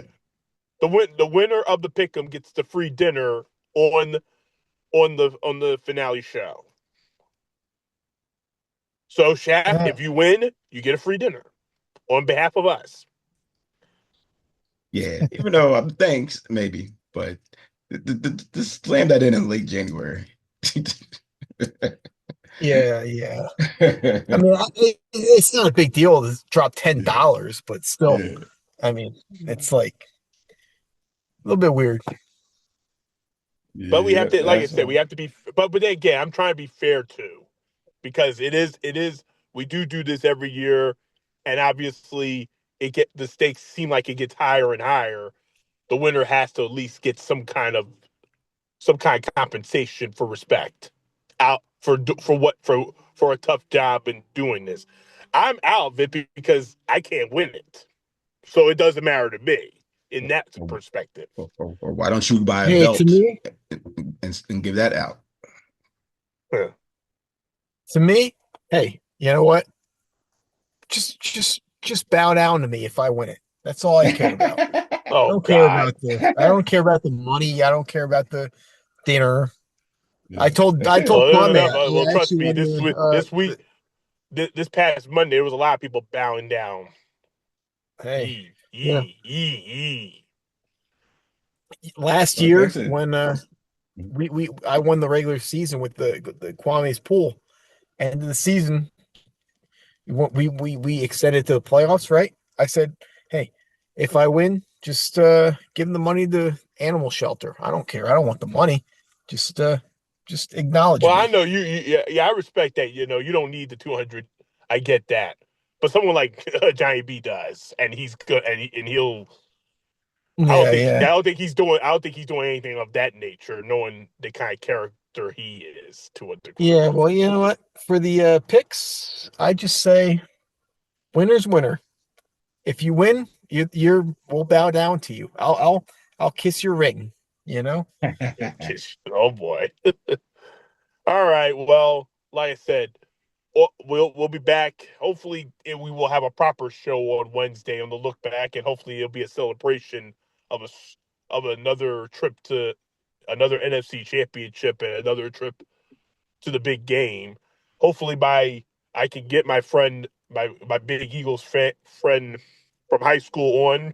then, The winner of the pick'em gets the free dinner on the finale show. So Shaft, Uh, if you win, you get a free dinner on behalf of us. yeah. Even though thanks, maybe, but just slam that in late January. yeah, yeah. I mean, it's not a big deal to drop Yeah, $10, but still, yeah, I mean, it's like a little bit weird. But we yeah. have to, like I That's said, we have to be. But then again, I'm trying to be fair too, because it is. We do this every year, and obviously, the stakes seem like it gets higher and higher. The winner has to at least get some kind of compensation for respect out for a tough job in doing this. I'm out of it because I can't win it, so it doesn't matter to me in that perspective. or why don't you buy a Hey, to belt me, and give that out? Huh. to me, hey, you know what? Just bow down to me if I win it. That's all I care about. I Oh don't care God. about I don't care about the money. I don't care about the dinner. I told Well, Kwame, well, I trust actually me. won This past Monday, there was a lot of people bowing down. hey, Yee, you know, yee, yee, yee. last Like I year said, when we I won the regular season with the Kwame's pool. End of the season, we extended to the playoffs, right? I said, hey, if I win, just give them the money to animal shelter. I don't care. I don't want the money. Just acknowledge Well, I me. know yeah, I respect that. You don't need the 200. I get that. But someone like Johnny B does, and he's good, and he'll. Yeah, yeah. I don't think he's doing anything of that nature, knowing the kind of character he is to a degree. Yeah, well, you know what? For the picks, I just say winner's winner. If you win, we'll bow down to you. I'll kiss your ring, you know? Oh boy. All right. Well, like I said, we'll be back. Hopefully, we will have a proper show on Wednesday on the look back, and hopefully, it'll be a celebration of of another trip to another NFC Championship and another trip to the big game. Hopefully, by I can get my big Eagles friend from high school on.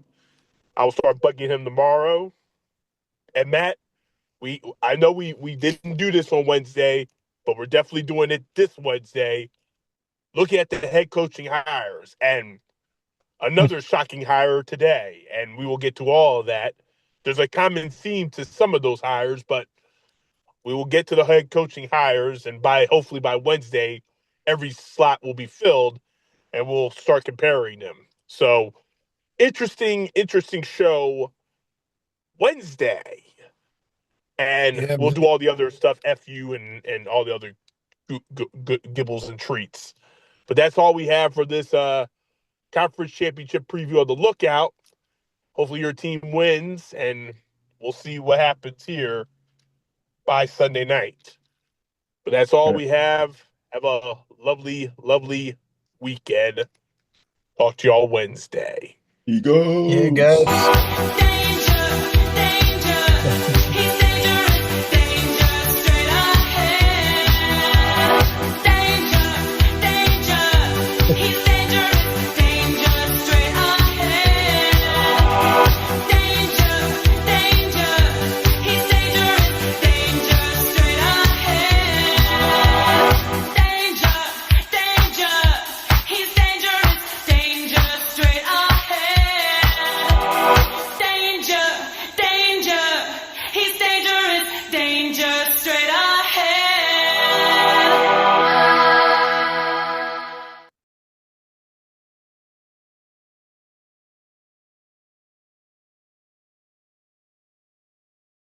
I'll start bugging him tomorrow. And Matt, I know we didn't do this on Wednesday, but we're definitely doing it this Wednesday. Looking at the head coaching hires and another shocking hire today, and we will get to all of that. There's a common theme to some of those hires, but we will get to the head coaching hires, and hopefully by Wednesday, every slot will be filled, and we'll start comparing them. So interesting show Wednesday. And Yeah, we'll do all the other stuff, FU and all the other gibbles and treats. But that's all we have for this conference championship preview of the Lookout. Hopefully your team wins, and we'll see what happens here by Sunday night. But that's all we have. Have a lovely, lovely weekend. Talk to y'all Wednesday. He yeah, goes. guys.